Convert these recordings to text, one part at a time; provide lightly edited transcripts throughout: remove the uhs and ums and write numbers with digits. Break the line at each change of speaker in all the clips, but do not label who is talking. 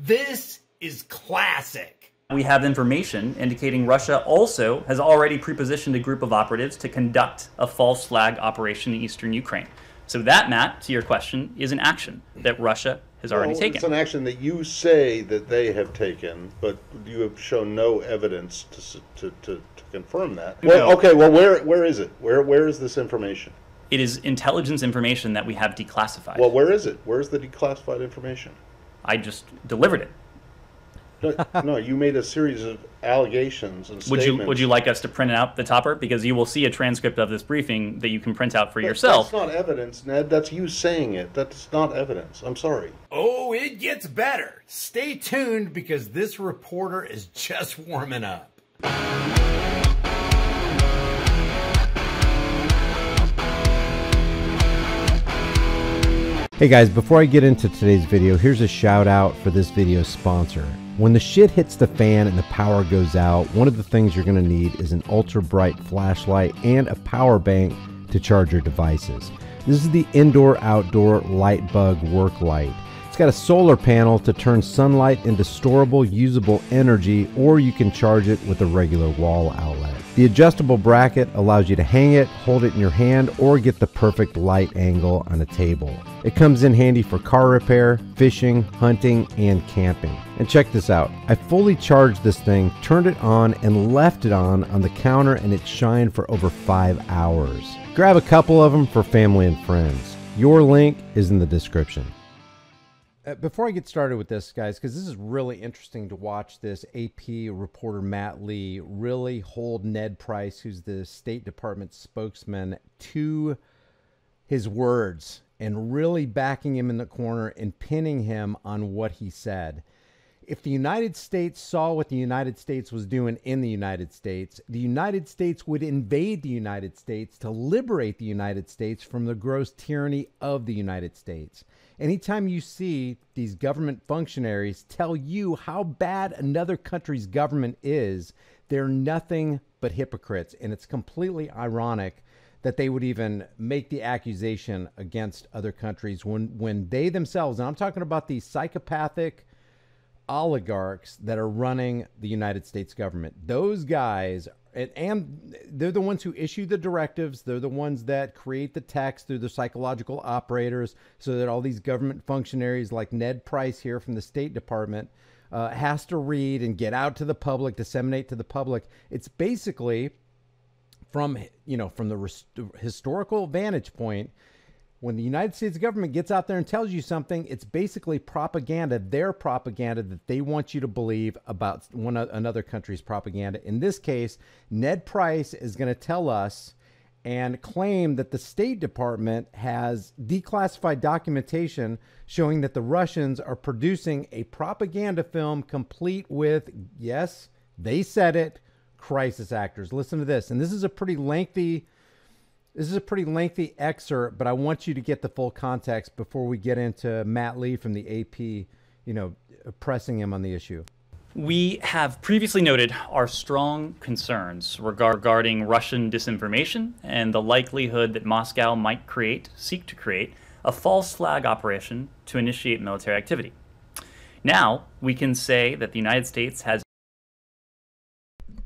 This is classic.
We have information indicating Russia also has already prepositioned a group of operatives to conduct a false flag operation in eastern Ukraine. So that, Matt, to your question, is an action that Russia has already taken.
It's an action that you say that they have taken, but you have shown no evidence to confirm that. Well, okay, well, where is it? Where is this information?
It is intelligence information that we have declassified.
Well, where is it? Where's the declassified information?
I just delivered it.
No, you made a series of allegations and statements.
Would you like us to print out the topper? Because you will see a transcript of this briefing that you can print out for yourself.
That's not evidence, Ned. That's you saying it. That's not evidence. I'm sorry.
Oh, it gets better. Stay tuned because this reporter is just warming up.
Hey guys, before I get into today's video, here's a shout out for this video's sponsor. When the shit hits the fan and the power goes out, one of the things you're going to need is an ultra bright flashlight and a power bank to charge your devices. This is the Indoor Outdoor Light Bug Work Light. It's got a solar panel to turn sunlight into storable, usable energy, or you can charge it with a regular wall outlet. The adjustable bracket allows you to hang it, hold it in your hand, or get the perfect light angle on a table. It comes in handy for car repair, fishing, hunting, and camping. And check this out. I fully charged this thing, turned it on, and left it on the counter, and it shined for over 5 hours. Grab a couple of them for family and friends. Your link is in the description. Before I get started with this, guys, because this is really interesting to watch this AP reporter Matt Lee really hold Ned Price, who's the State Department spokesman, to his words and really backing him in the corner and pinning him on what he said. If the United States saw what the United States was doing in the United States would invade the United States to liberate the United States from the gross tyranny of the United States. Anytime you see these government functionaries tell you how bad another country's government is, they're nothing but hypocrites. And it's completely ironic that they would even make the accusation against other countries when they themselves, and I'm talking about these psychopathic oligarchs that are running the United States government. Those guys, and they're the ones who issue the directives. They're the ones that create the text. They're the psychological operators so that all these government functionaries like Ned Price here from the State Department has to read and get out to the public, disseminate to the public. It's basically from the historical vantage point, when the United States government gets out there and tells you something, it's basically propaganda, their propaganda that they want you to believe about another country's propaganda. In this case, Ned Price is going to tell us and claim that the State Department has declassified documentation showing that the Russians are producing a propaganda film complete with, yes, they said it, crisis actors. Listen to this. And this is a pretty lengthy excerpt, but I want you to get the full context before we get into Matt Lee from the AP, pressing him on the issue.
We have previously noted our strong concerns regarding Russian disinformation and the likelihood that Moscow might seek to create a false flag operation to initiate military activity. Now, we can say that the United States has...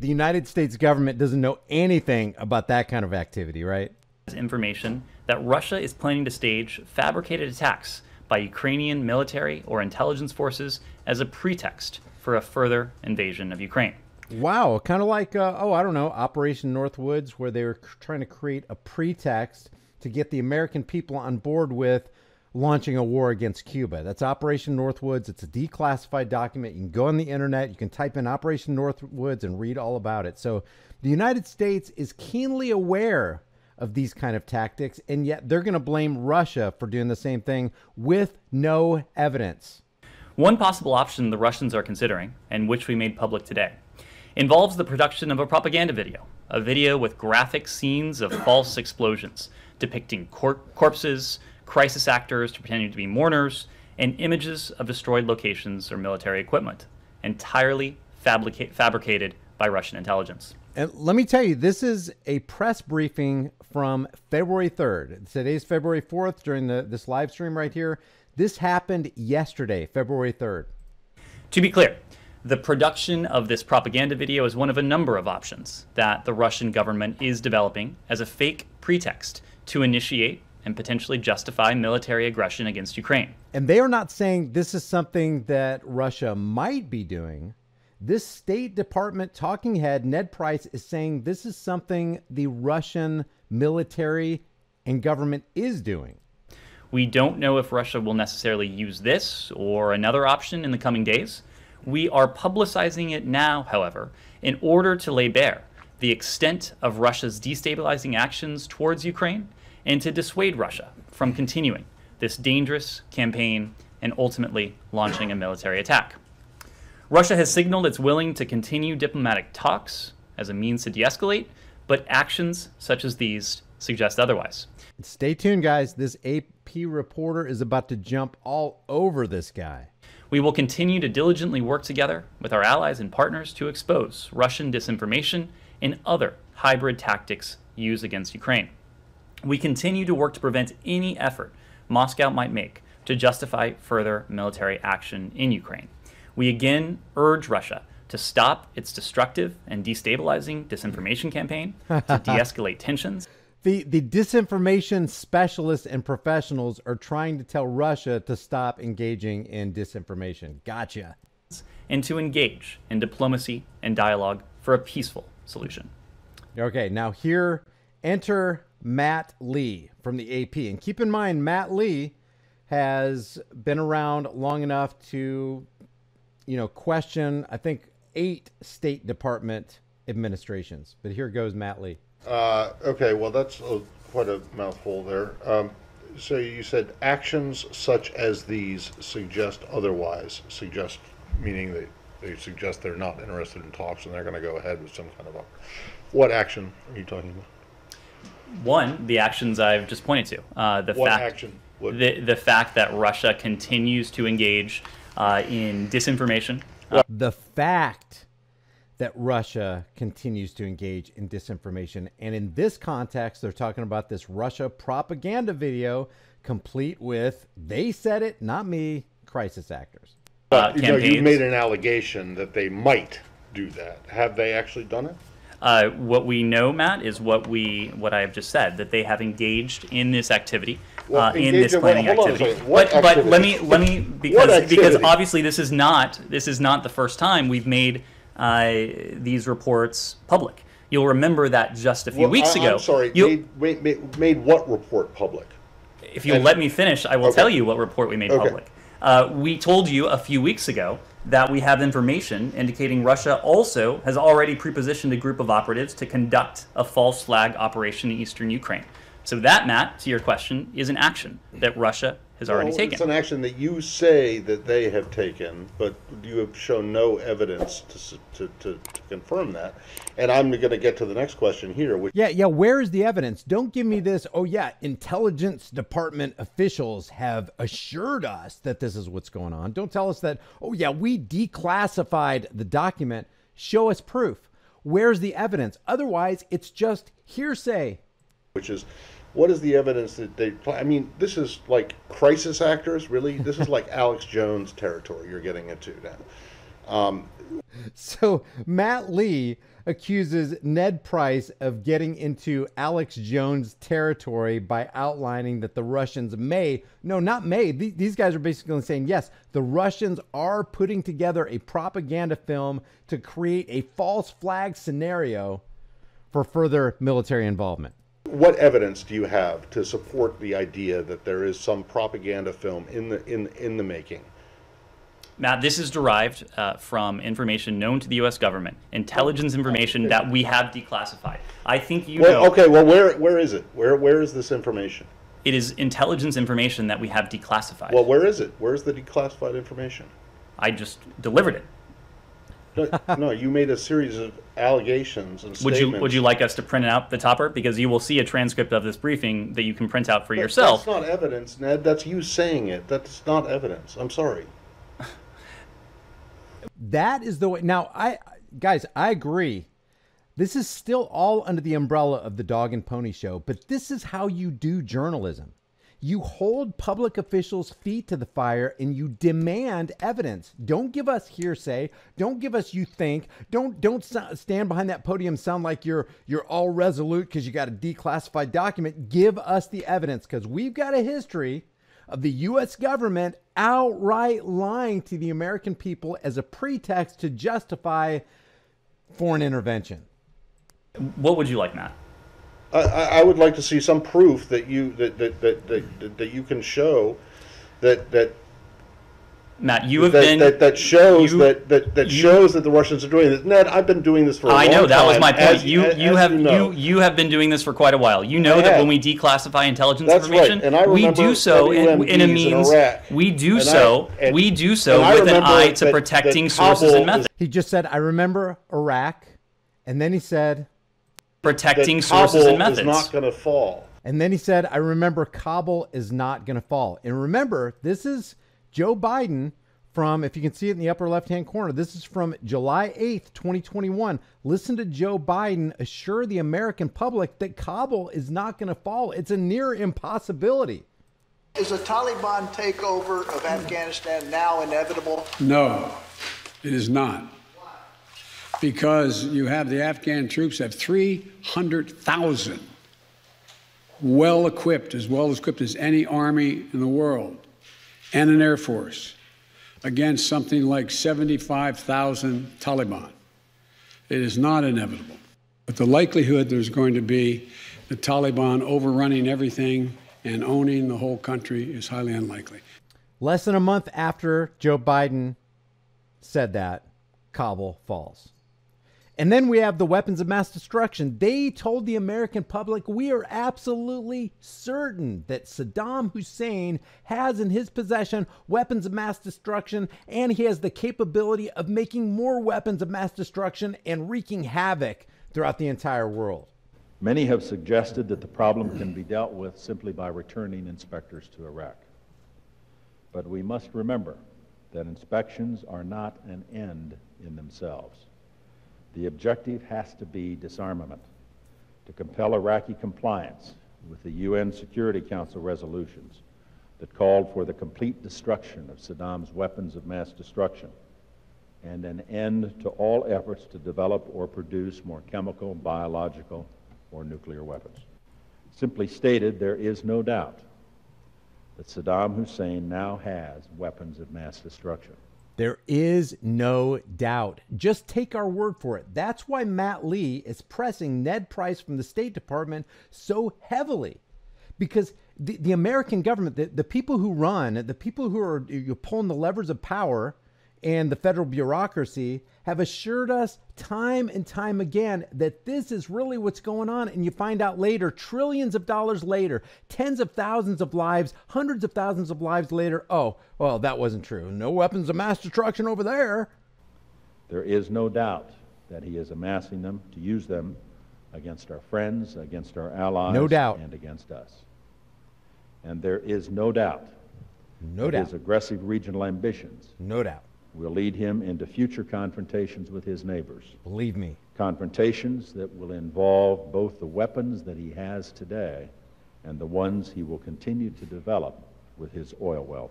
The United States government doesn't know anything about that kind of activity, right?
Information that Russia is planning to stage fabricated attacks by Ukrainian military or intelligence forces as a pretext for a further invasion of Ukraine.
Wow, kind of like, I don't know, Operation Northwoods, where they were trying to create a pretext to get the American people on board with launching a war against Cuba. That's Operation Northwoods. It's a declassified document. You can go on the internet, you can type in Operation Northwoods and read all about it. So the United States is keenly aware of these kind of tactics, and yet they're going to blame Russia for doing the same thing with no evidence.
One possible option the Russians are considering, and which we made public today, involves the production of a propaganda video, a video with graphic scenes of false explosions depicting corpses, crisis actors pretending to be mourners, and images of destroyed locations or military equipment, entirely fabricated by Russian intelligence.
And let me tell you, this is a press briefing from February 3rd. Today's February 4th during this live stream right here. This happened yesterday, February 3rd.
To be clear, the production of this propaganda video is one of a number of options that the Russian government is developing as a fake pretext to initiate and potentially justify military aggression against Ukraine.
And they are not saying this is something that Russia might be doing. This State Department talking head, Ned Price, is saying this is something the Russian military and government is doing.
We don't know if Russia will necessarily use this or another option in the coming days. We are publicizing it now, however, in order to lay bare the extent of Russia's destabilizing actions towards Ukraine and to dissuade Russia from continuing this dangerous campaign and ultimately launching a military attack. Russia has signaled it's willing to continue diplomatic talks as a means to de-escalate, but actions such as these suggest otherwise.
Stay tuned, guys. This AP reporter is about to jump all over this guy.
We will continue to diligently work together with our allies and partners to expose Russian disinformation and other hybrid tactics used against Ukraine. We continue to work to prevent any effort Moscow might make to justify further military action in Ukraine. We again urge Russia to stop its destructive and destabilizing disinformation campaign to de-escalate tensions.
The disinformation specialists and professionals are trying to tell Russia to stop engaging in disinformation. Gotcha.
And to engage in diplomacy and dialogue for a peaceful solution.
Okay, now here, enter Matt Lee from the AP. And keep in mind, Matt Lee has been around long enough to, question, I think, 8 State Department administrations. But here goes Matt Lee.
Okay, well, that's quite a mouthful there. So you said actions such as these suggest otherwise. Suggest meaning they suggest they're not interested in talks and they're going to go ahead with some kind of a... What action are you talking about?
One, the actions I've just pointed to. The fact that Russia continues to engage in disinformation.
The fact that Russia continues to engage in disinformation. And in this context, they're talking about this Russia propaganda video, complete with, they said it, not me, crisis actors.
You made an allegation that they might do that. Have they actually done it?
What we know, Matt, is what I have just said, that they have engaged in this activity, in this planning activity. But let me because obviously this is not the first time we've made these reports public. You'll remember that just a few weeks ago.
I'm sorry, made what report public?
If you'll let me finish, I will tell you what report we made public. We told you a few weeks ago that we have information indicating Russia also has already prepositioned a group of operatives to conduct a false flag operation in eastern Ukraine. So that, Matt, to your question, is an action that Russia has already taken.
It's an action that you say that they have taken, but you have shown no evidence to confirm that. And I'm going to get to the next question here. Which
yeah, where is the evidence? Don't give me this, oh yeah, intelligence department officials have assured us that this is what's going on. Don't tell us that, oh yeah, we declassified the document. Show us proof. Where's the evidence? Otherwise, it's just hearsay.
Which is, what is the evidence that they play? I mean, this is like crisis actors, really? This is like Alex Jones territory you're getting into now.
So Matt Lee accuses Ned Price of getting into Alex Jones territory by outlining that the Russians these guys are basically saying, yes, the Russians are putting together a propaganda film to create a false flag scenario for further military involvement.
What evidence do you have to support the idea that there is some propaganda film in the making?
Matt, this is derived from information known to the U.S. government, intelligence information that we have declassified. I think you know.
Okay, well, where is it? Where is this information?
It is intelligence information that we have declassified.
Well, where is it? Where is the declassified information?
I just delivered it.
No, you made a series of allegations and statements.
Would you like us to print out the topper? Because you will see a transcript of this briefing that you can print out for yourself.
That's not evidence, Ned. That's you saying it. That's not evidence. I'm sorry.
That is the way. Now, guys, I agree. This is still all under the umbrella of the Dog and Pony Show, but this is how you do journalism. You hold public officials' feet to the fire and you demand evidence. Don't give us hearsay. Don't give us you think. Don't stand behind that podium, sound like you're all resolute because you got a declassified document. Give us the evidence, because we've got a history of the U.S. government outright lying to the American people as a pretext to justify foreign intervention.
What would you like, Matt?
I would like to see some proof that you you can show that
Matt, you have been
that shows that the Russians are doing this. Ned, I've been doing this for a long time.
I know, that was my point.
You
have been doing this for quite a while. You know that when we declassify intelligence information,
right. And I
we do so in a means. We do so with an eye to protecting sources and methods.
He just said, "I remember Iraq," and then he said,
"Protecting sources and methods
is not going to fall."
And then he said, "I remember Kabul is not going to fall." And remember, this is Joe Biden from, if you can see it in the upper left-hand corner, this is from July 8th, 2021. Listen to Joe Biden assure the American public that Kabul is not going to fall. It's a near impossibility.
Is a Taliban takeover of Afghanistan now inevitable?
No, it is not. Because you have the Afghan troops have 300,000 well-equipped, as well-equipped as any army in the world, and an air force, against something like 75,000 Taliban. It is not inevitable. But the likelihood there's going to be the Taliban overrunning everything and owning the whole country is highly unlikely.
Less than a month after Joe Biden said that, Kabul falls. And then we have the weapons of mass destruction. They told the American public, we are absolutely certain that Saddam Hussein has in his possession weapons of mass destruction, and he has the capability of making more weapons of mass destruction and wreaking havoc throughout the entire world.
Many have suggested that the problem can be dealt with simply by returning inspectors to Iraq. But we must remember that inspections are not an end in themselves. The objective has to be disarmament, to compel Iraqi compliance with the UN Security Council resolutions that called for the complete destruction of Saddam's weapons of mass destruction and an end to all efforts to develop or produce more chemical, biological, or nuclear weapons. Simply stated, there is no doubt that Saddam Hussein now has weapons of mass destruction.
There is no doubt. Just take our word for it. That's why Matt Lee is pressing Ned Price from the State Department so heavily. Because the American government, the people who run, the people who are pulling the levers of power and the federal bureaucracy have assured us time and time again that this is really what's going on. And you find out later, trillions of dollars later, tens of thousands of lives, hundreds of thousands of lives later, oh, well, that wasn't true. No weapons of mass destruction over there.
There is no doubt that he is amassing them to use them against our friends, against our allies,
no doubt,
and against us. And there is no doubt that his aggressive regional ambitions,
no doubt,
will lead him into future confrontations with his neighbors.
Believe me.
Confrontations that will involve both the weapons that he has today and the ones he will continue to develop with his oil wealth.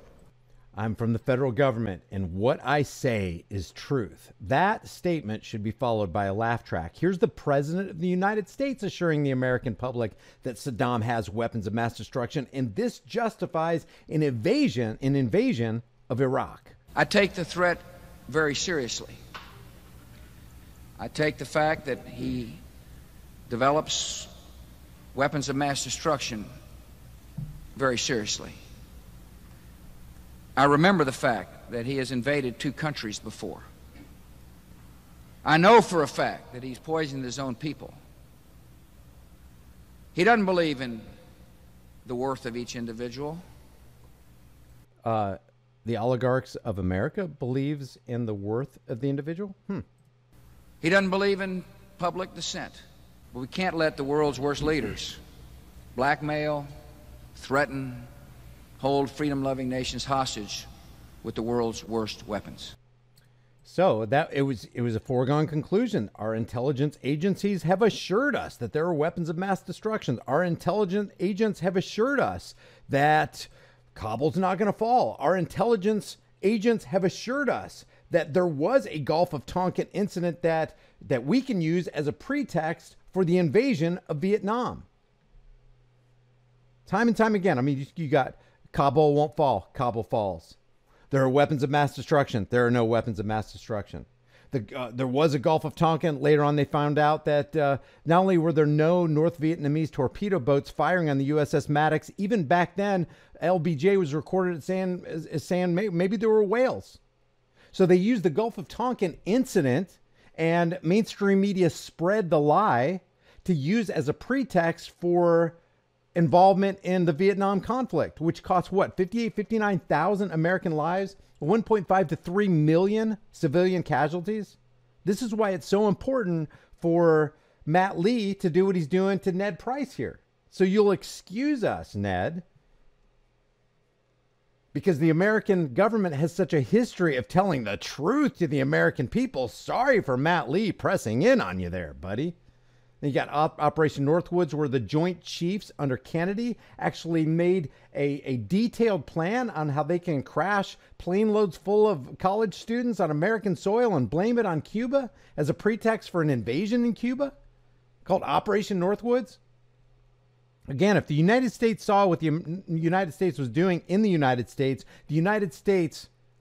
I'm from the federal government, and what I say is truth. That statement should be followed by a laugh track. Here's the President of the United States assuring the American public that Saddam has weapons of mass destruction, and this justifies an invasion of Iraq.
I take the threat very seriously. I take the fact that he develops weapons of mass destruction very seriously. I remember the fact that he has invaded 2 countries before. I know for a fact that he's poisoned his own people. He doesn't believe in the worth of each individual.
The oligarchs of America believes in the worth of the individual?
He doesn't believe in public dissent. But we can't let the world's worst leaders blackmail, threaten, hold freedom-loving nations hostage with the world's worst weapons.
So that it was a foregone conclusion. Our intelligence agencies have assured us that there are weapons of mass destruction. Our intelligence agents have assured us that Kabul's not going to fall. Our intelligence agents have assured us that there was a Gulf of Tonkin incident that we can use as a pretext for the invasion of Vietnam. Time and time again. I mean, you got Kabul won't fall. Kabul falls. There are weapons of mass destruction. There are no weapons of mass destruction. There was a Gulf of Tonkin. Later on, they found out that not only were there no North Vietnamese torpedo boats firing on the USS Maddox, even back then, LBJ was recorded as saying maybe there were whales. So they used the Gulf of Tonkin incident, and mainstream media spread the lie to use as a pretext for involvement in the Vietnam conflict, which cost what, 59,000 American lives, 1.5 to 3 million civilian casualties. This is why it's so important for Matt Lee to do what he's doing to Ned Price here. So you'll excuse us, Ned, because the American government has such a history of telling the truth to the American people. Sorry for Matt Lee pressing in on you there, buddy. Then you got Operation Northwoods, where the Joint Chiefs under Kennedy actually made a detailed plan on how they can crash plane loads full of college students on American soil and blame it on Cuba as a pretext for an invasion in Cuba, called Operation Northwoods. Again, if the United States saw what the United States was doing in the United States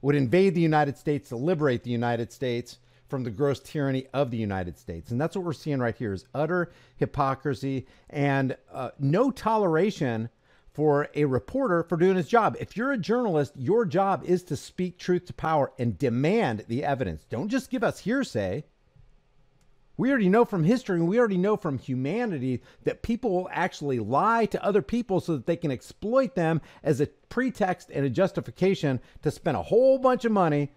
would invade the United States to liberate the United States from the gross tyranny of the United States. And that's what we're seeing right here, is utter hypocrisy and no toleration for a reporter for doing his job. If you're a journalist, your job is to speak truth to power and demand the evidence. Don't just give us hearsay. We already know from history, and we already know from humanity, that people will actually lie to other people so that they can exploit them as a pretext and a justification to spend a whole bunch of money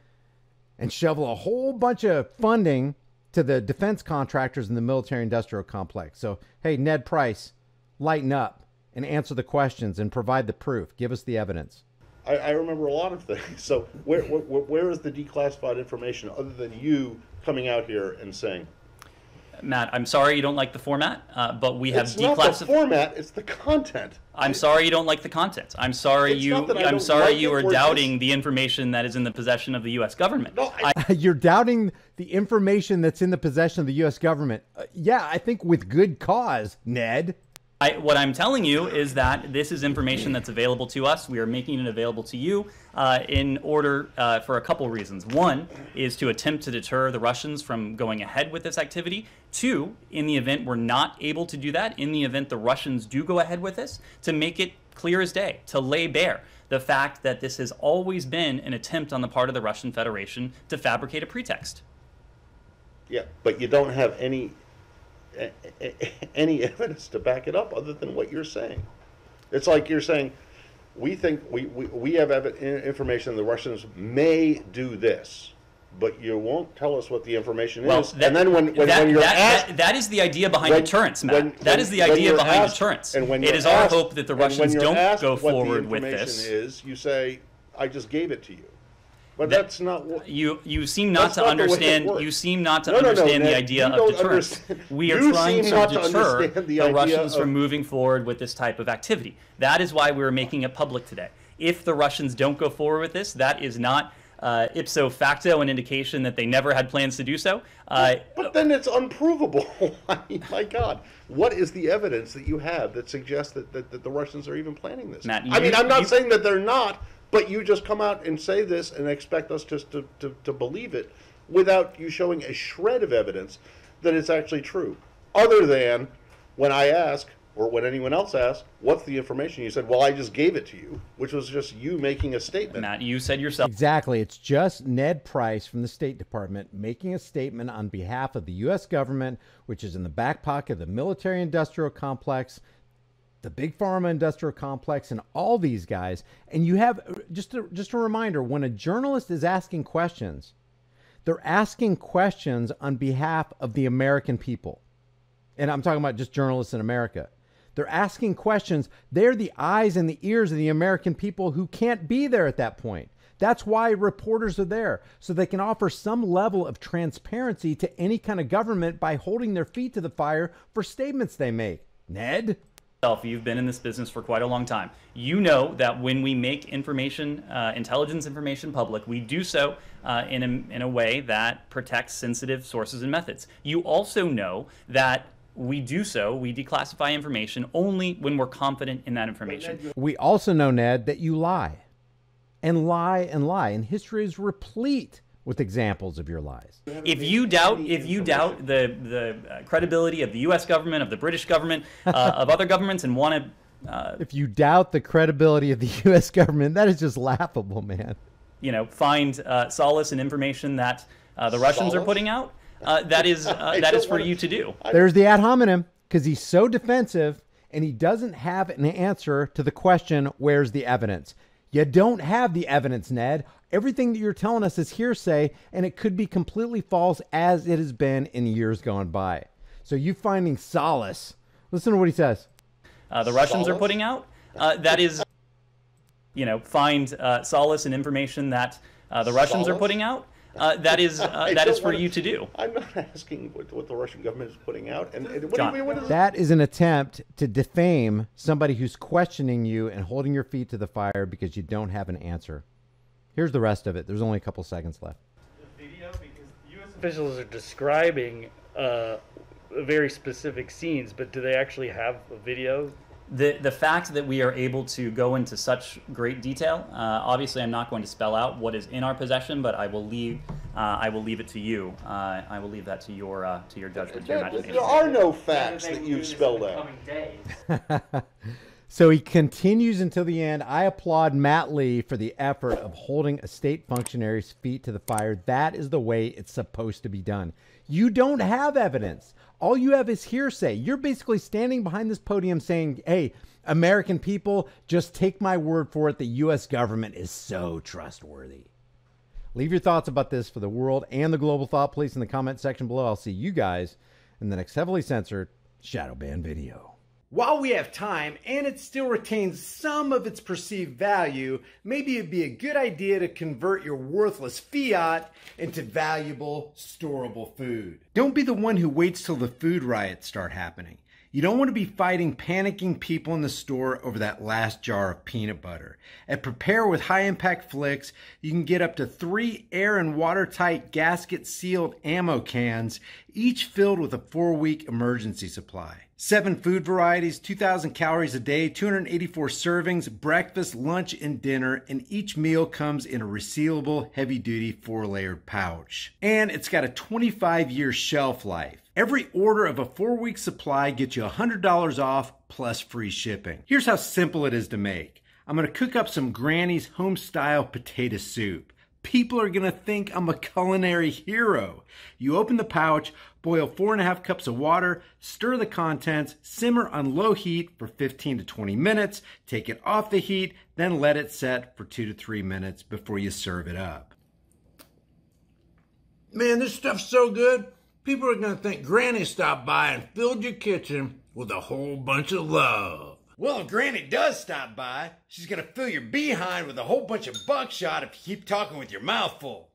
and shovel a whole bunch of funding to the defense contractors in the military-industrial complex. So, hey, Ned Price, lighten up and answer the questions and provide the proof. Give us the evidence.
I remember a lot of things. So where is the declassified information other than you coming out here and saying?
Matt, I'm sorry you don't like the format, but we have declassified.
It's not the format; it's the content.
I'm sorry you don't like the content. I'm sorry you are doubting the information that is in the possession of the U.S. government.
No,
you're doubting the information that's in the possession of the U.S. government. Yeah, I think with good cause, Ned.
What I'm telling you is that this is information that's available to us. We are making it available to you in order for a couple reasons. One is to attempt to deter the Russians from going ahead with this activity. Two, in the event we're not able to do that, in the event the Russians do go ahead with this, to make it clear as day, to lay bare the fact that this has always been an attempt on the part of the Russian Federation to fabricate a pretext.
Yeah, but you don't have any evidence to back it up other than what you're saying. It's like you're saying, we think we have information the Russians may do this, but you won't tell us what the information is. And then when you're asked,
that is the idea behind deterrence, Matt. That is the idea behind deterrence.
And when
it is our hope that the Russians don't go forward with this.
What the information is, you say, I just gave it to you. But that's not what
you seem not to understand. You seem not to understand the idea of deterrence. We are trying to deter the Russians from moving forward with this type of activity. That is why we are making it public today. If the Russians don't go forward with this, that is not ipso facto an indication that they never had plans to do so.
But then it's unprovable. I mean, my God, what is the evidence that you have that suggests that the Russians are even planning this?
Matt,
I'm not saying that they're not. But you just come out and say this and expect us just to believe it without you showing a shred of evidence that it's actually true. Other than when I ask, or when anyone else asks, what's the information? You said, well, I just gave it to you, which was just you making a statement.
Matt, you said yourself.
Exactly. It's just Ned Price from the State Department making a statement on behalf of the U.S. government, which is in the back pocket of the military-industrial complex, the big pharma industrial complex, and all these guys. And you have just a reminder, when a journalist is asking questions, they're asking questions on behalf of the American people. And I'm talking about just journalists in America. They're asking questions. They're the eyes and the ears of the American people who can't be there at that point. That's why reporters are there, so they can offer some level of transparency to any kind of government by holding their feet to the fire for statements they make. Ned?
You've been in this business for quite a long time. You know that when we make information, intelligence information public, we do so in a way that protects sensitive sources and methods. You also know that we declassify information only when we're confident in that information.
We also know, Ned, that you lie. And lie and lie. And history is replete with examples of your lies.
If you doubt the credibility of the U.S. government, of the British government, of other governments, and want to,
if you doubt the credibility of the U.S. government, that is just laughable, man.
You know, find solace in information that the Russians are putting out. That is for you to do.
There's the ad hominem, because he's so defensive and he doesn't have an answer to the question, where's the evidence? You don't have the evidence, Ned. Everything that you're telling us is hearsay, and it could be completely false, as it has been in years gone by. So you finding solace. Listen to what he says.
The Russians are putting out. That is, you know, find solace in information that the Russians are putting out. That is for you to do.
I'm not asking what the Russian government is putting out. And
that is an attempt to defame somebody who's questioning you and holding your feet to the fire because you don't have an answer. Here's the rest of it. There's only a couple seconds left.
The video, because U.S. officials are describing very specific scenes, but do they actually have a video?
The fact that we are able to go into such great detail, obviously I'm not going to spell out what is in our possession, but I will leave it to you. I will leave that to your judgment, your imagination.
There are no facts that you've spelled out.
So he continues until the end. I applaud Matt Lee for the effort of holding a state functionary's feet to the fire. That is the way it's supposed to be done. You don't have evidence. All you have is hearsay. You're basically standing behind this podium saying, hey, American people, just take my word for it. The U.S. government is so trustworthy. Leave your thoughts about this for the world and the global thought police in the comment section below. I'll see you guys in the next heavily censored shadow ban video.
While we have time and it still retains some of its perceived value, maybe it'd be a good idea to convert your worthless fiat into valuable, storable food. Don't be the one who waits till the food riots start happening. You don't want to be fighting panicking people in the store over that last jar of peanut butter. At Prepare with High Impact Flicks, you can get up to 3 air and watertight gasket sealed ammo cans, each filled with a 4-week emergency supply. 7 food varieties, 2,000 calories a day, 284 servings, breakfast, lunch, and dinner, and each meal comes in a resealable, heavy-duty 4-layered pouch. And it's got a 25-year shelf life. Every order of a 4-week supply gets you $100 off plus free shipping. Here's how simple it is to make. I'm going to cook up some Granny's home-style potato soup. People are going to think I'm a culinary hero. You open the pouch, boil 4.5 cups of water, stir the contents, simmer on low heat for 15 to 20 minutes, take it off the heat, then let it set for 2 to 3 minutes before you serve it up. Man, this stuff's so good. People are going to think Granny stopped by and filled your kitchen with a whole bunch of love. Well, if Granny does stop by, she's going to fill your behind with a whole bunch of buckshot if you keep talking with your mouth full.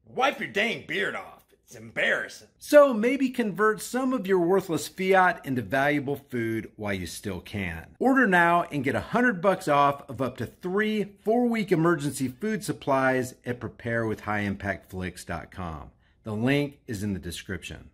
Wipe your dang beard off. It's embarrassing. So maybe convert some of your worthless fiat into valuable food while you still can. Order now and get $100 off of up to 3 4-week emergency food supplies at preparewithhighimpactflix.com. The link is in the description.